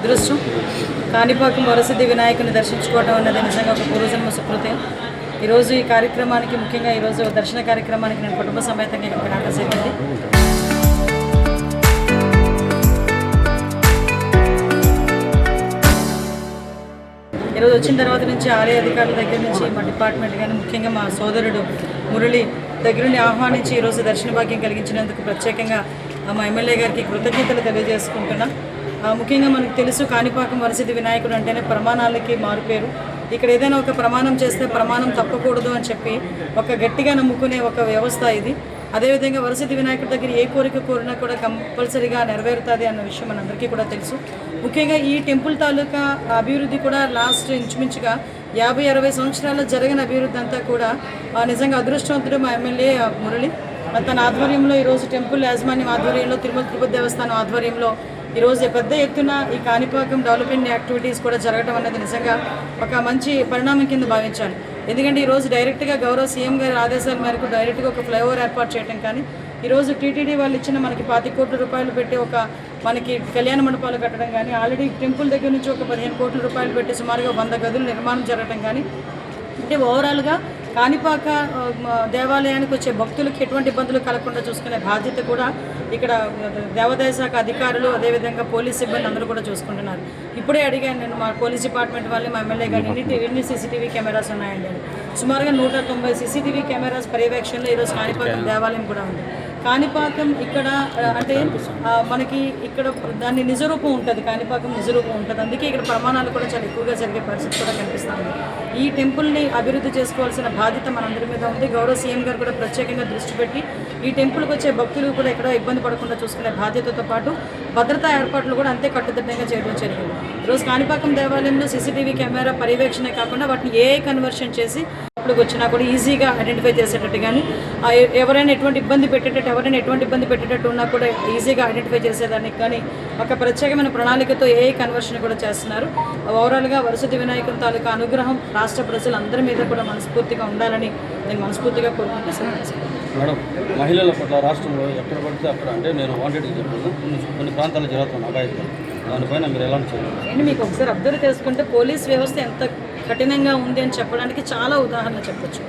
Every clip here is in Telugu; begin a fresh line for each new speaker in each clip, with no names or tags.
అదృష్టం కాణిపాకం వరసిద్ధి వినాయకుని దర్శించుకోవడం అన్నది నిజంగా ఒక పూర్వజన్మ సుకృతం. ఈరోజు ఈ కార్యక్రమానికి ముఖ్యంగా ఈరోజు దర్శన కార్యక్రమానికి నేను కుటుంబ సమేతంగా ఇక్కడ రావడం జరిగింది. ఈరోజు వచ్చిన తర్వాత నుంచి ఆలయ అధికారుల దగ్గర నుంచి మా డిపార్ట్మెంట్ కానీ ముఖ్యంగా మా సోదరుడు మురళి దగ్గరుండి ఆహ్వానించి ఈరోజు దర్శన భాగ్యం కలిగించినందుకు ప్రత్యేకంగా మా ఎమ్మెల్యే గారికి కృతజ్ఞతలు తెలియజేసుకుంటున్నాం. ముఖ్యంగా మనకు తెలుసు కాణిపాకం వరసిద్ధి వినాయకుడు అంటేనే ప్రమాణాలకి మారుపేరు. ఇక్కడ ఏదైనా ఒక ప్రమాణం చేస్తే ప్రమాణం తప్పకూడదు అని చెప్పి ఒక గట్టిగా నమ్ముకునే ఒక వ్యవస్థ ఇది. అదేవిధంగా వరసిద్ధి వినాయకుడి దగ్గర ఏ కోరిక కోరినా కూడా కంపల్సరీగా నెరవేరుతుంది అన్న విషయం మనందరికీ కూడా తెలుసు. ముఖ్యంగా ఈ టెంపుల్ తాలూకా అభివృద్ధి కూడా లాస్ట్ ఇంచుమించుగా 50-60 సంవత్సరాల్లో జరిగిన అభివృద్ధి అంతా కూడా నిజంగా అదృష్టవంతుడు మా ఎమ్మెల్యే మురళి. తన ఆధ్వర్యంలో ఈరోజు టెంపుల్ యాజమాన్యం ఆధ్వర్యంలో తిరుమల తిరుపతి దేవస్థానం ఆధ్వర్యంలో ఈరోజు పెద్ద ఎత్తున ఈ కాణిపాకం డెవలప్మెంట్ యాక్టివిటీస్ కూడా జరగడం అనేది నిజంగా ఒక మంచి పరిణామం కింద భావించాలి. ఎందుకంటే ఈరోజు డైరెక్ట్గా గౌరవ సీఎం గారి ఆదేశాల మేరకు డైరెక్ట్గా ఒక ఫ్లైఓవర్ ఏర్పాటు చేయడం కానీ, ఈరోజు టీటీడీ వాళ్ళు ఇచ్చిన మనకి 25 కోట్ల రూపాయలు పెట్టి ఒక మనకి కళ్యాణ మండపాలు కట్టడం కానీ, ఆల్రెడీ టెంపుల్ దగ్గర నుంచి ఒక 15 కోట్ల రూపాయలు పెట్టి సుమారుగా 100 గదులు నిర్మాణం జరగడం కానీ, అంటే ఓవరాల్గా కాణిపాక దేవాలయానికి వచ్చే భక్తులకి ఎటువంటి ఇబ్బందులు కలగకుండా చూసుకునే బాధ్యత కూడా ఇక్కడ దేవాదాయ శాఖ అధికారులు అదేవిధంగా పోలీస్ సిబ్బంది అందరూ కూడా చూసుకుంటున్నారు. ఇప్పుడే అడిగాను నేను మా పోలీస్ డిపార్ట్మెంట్ వాళ్ళని, మా ఎమ్మెల్యే గారిని ఎన్ని సీసీటీవీ కెమెరాస్ ఉన్నాయండి అని. సుమారుగా 190 సీసీటీవీ కెమెరాస్ పర్యవేక్షణలో ఈరోజు కాణిపాకం దేవాలయం కూడా ఉంది. కాణిపాకం ఇక్కడ అంటే మనకి ఇక్కడ దాన్ని నిజరూపం ఉంటుంది, కాణిపాకం నిజరూపం ఉంటుంది. అందుకే ఇక్కడ ప్రమాణాలు కూడా చాలా ఎక్కువగా జరిగే పరిస్థితి కూడా కనిపిస్తుంది. ఈ టెంపుల్ని అభివృద్ధి చేసుకోవాల్సిన బాధ్యత మనందరి మీద ఉంది. గౌరవ సీఎం గారు కూడా ప్రత్యేకంగా దృష్టి పెట్టి ఈ టెంపుల్కి వచ్చే భక్తులు కూడా ఎక్కడో ఇబ్బంది పడకుండా చూసుకునే బాధ్యతతో పాటు భద్రతా ఏర్పాట్లు కూడా అంతే కట్టుదిట్టంగా చేయడం జరిగింది. ఈరోజు కాణిపాకం దేవాలయంలో సీసీటీవీ కెమెరా పర్యవేక్షణ కాకుండా వాటిని ఏఐ కన్వర్షన్ చేసి ఇప్పుడు వచ్చినా కూడా ఈజీగా ఐడెంటిఫై చేసేటట్టు కానీ, ఎవరైనా ఎటువంటి ఇబ్బంది పెట్టేటట్టు ఉన్నా కూడా ఈజీగా ఐడెంటిఫై చేసేదానికి కానీ ఒక ప్రత్యేకమైన ప్రణాళికతో ఏఐ కన్వర్షన్ కూడా చేస్తున్నారు. ఓవరాల్గా వరసిద్ధి వినాయకుని తాలూకా అనుగ్రహం రాష్ట్ర ప్రజలందరి మీద కూడా మనస్ఫూర్తిగా ఉండాలని నేను మనస్ఫూర్తిగా కోరుకుంటున్నాను.
మేడం, మహిళల పట్ల రాష్ట్రంలో ఎక్కడ పడితే అక్కడ అంటే నేను వాంటెడ్గా చెప్తున్నాను, కొన్ని ప్రాంతాల్లో జరుగుతున్న అఘాయిత్యం, దానిపైన మీరు ఎలా చేయాలి?
మీకు ఒకసారి అబ్జర్వ్ చేసుకుంటే పోలీస్ వ్యవస్థ ఎంత కఠినంగా ఉంది అని చెప్పడానికి చాలా ఉదాహరణ చెప్పొచ్చు.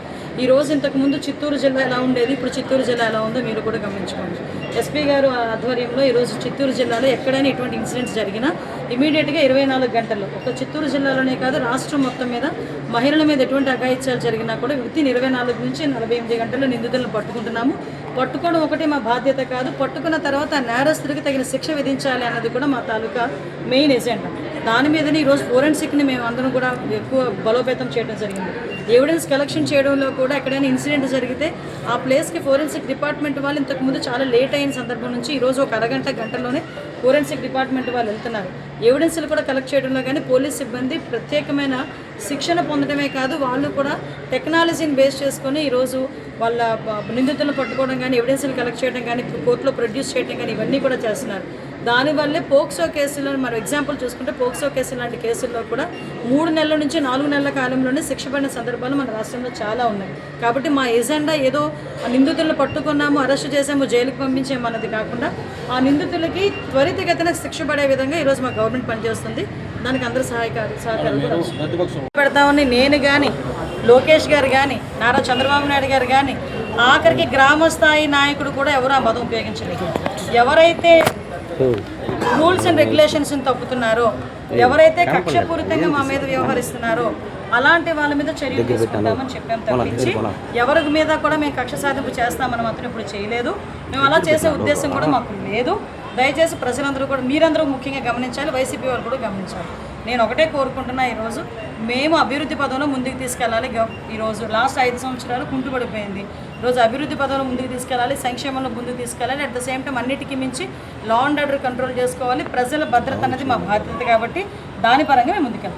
ఈరోజు ఇంతకుముందు చిత్తూరు జిల్లా ఎలా ఉండేది, ఇప్పుడు చిత్తూరు జిల్లా ఎలా ఉందో మీరు కూడా గమనించుకోండి. ఎస్పీ గారు ఆధ్వర్యంలో ఈరోజు చిత్తూరు జిల్లాలో ఎక్కడైనా ఇటువంటి ఇన్సిడెంట్స్ జరిగినా ఇమీడియట్గా 24 గంటల్లో ఒక చిత్తూరు జిల్లాలోనే కాదు రాష్ట్రం మొత్తం మీద మహిళల మీద ఎటువంటి అఘాయిత్యాలు జరిగినా కూడా వితిన్ 24 నుంచి 48 గంటల్లో నిందితులను పట్టుకుంటున్నాము. పట్టుకోవడం ఒకటి మా బాధ్యత కాదు, పట్టుకున్న తర్వాత నేరస్తుడికి తగిన శిక్ష విధించాలి అన్నది కూడా మా తాలూకా మెయిన్ ఎజెండా. దాని మీదనే ఈరోజు ఫోరెన్సిక్ని మేము అందరం కూడా ఎక్కువ బలోపేతం చేయడం జరిగింది. ఎవిడెన్స్ కలెక్షన్ చేయడంలో కూడా ఎక్కడైనా ఇన్సిడెంట్ జరిగితే ఆ ప్లేస్కి ఫోరెన్సిక్ డిపార్ట్మెంట్ వాళ్ళు ఇంతకుముందు చాలా లేట్ అయిన సందర్భం నుంచి ఈరోజు ఒక గంటలోనే ఫోరెన్సిక్ డిపార్ట్మెంట్ వాళ్ళు వెళ్తున్నారు. ఎవిడెన్స్లు కూడా కలెక్ట్ చేయడంలో కానీ పోలీస్ సిబ్బంది ప్రత్యేకమైన శిక్షణ పొందడమే కాదు, వాళ్ళు కూడా టెక్నాలజీని బేస్ చేసుకొని ఈరోజు వాళ్ళ నిందితులను పట్టుకోవడం కానీ, ఎవిడెన్స్లు కలెక్ట్ చేయడం కానీ, కోర్టులో ప్రొడ్యూస్ చేయడం కానీ ఇవన్నీ కూడా చేస్తున్నారు. దానివల్లే పోక్సో కేసులో మనం ఎగ్జాంపుల్ చూసుకుంటే పోక్సో కేసు లాంటి కేసుల్లో కూడా 3 నెలల నుంచి 4 నెలల కాలంలోనే శిక్ష పడిన సందర్భాలు మన రాష్ట్రంలో చాలా ఉన్నాయి. కాబట్టి మా ఎజెండా ఏదో నిందితులను పట్టుకున్నాము, అరెస్టు చేసాము, జైలుకి పంపించాము అన్నది కాకుండా ఆ నిందితులకి త్వరితగతిన శిక్ష పడే విధంగా ఈరోజు మా గవర్నమెంట్ పనిచేస్తుంది. దానికి అందరూ సహకారాలు పెడతామని నేను కానీ, లోకేష్ గారు కానీ, నారా చంద్రబాబు నాయుడు గారు కానీ, ఆఖరికి గ్రామ స్థాయి నాయకుడు కూడా ఎవరు ఆ మతం ఉపయోగించలేదు. ఎవరైతే రూల్స్ అండ్ రెగ్యులేషన్స్ని తప్పుతున్నారో, ఎవరైతే కక్షపూరితంగా మా మీద వ్యవహరిస్తున్నారో అలాంటి వాళ్ళ మీద చర్యలు తీసుకుంటామని చెప్పాం తప్పించి ఎవరి మీద కూడా మేము కక్ష సాధింపు చేస్తామని మాత్రం ఇప్పుడు చేయలేదు. మేము అలా చేసే ఉద్దేశం కూడా మాకు లేదు. దయచేసి ప్రజలందరూ కూడా, మీరందరూ ముఖ్యంగా గమనించాలి, వైసీపీ వాళ్ళు కూడా గమనించాలి. నేను ఒకటే కోరుకుంటున్నా, ఈరోజు మేము అభివృద్ధి పదంలో ముందుకు తీసుకెళ్ళాలి. ఈరోజు లాస్ట్ 5 సంవత్సరాలు కుంటుపడిపోయింది. ఈరోజు అభివృద్ధి పదంలో ముందుకు తీసుకెళ్ళాలి, సంక్షేమంలో ముందుకు తీసుకెళ్ళాలి. అట్ ద సేమ్ టైం అన్నిటికీ మించి లా అండ్ ఆర్డర్ కంట్రోల్ చేసుకోవాలి. ప్రజల భద్రత అనేది మా బాధ్యత కాబట్టి దాని పరంగా మేము ముందుకెళ్తాం.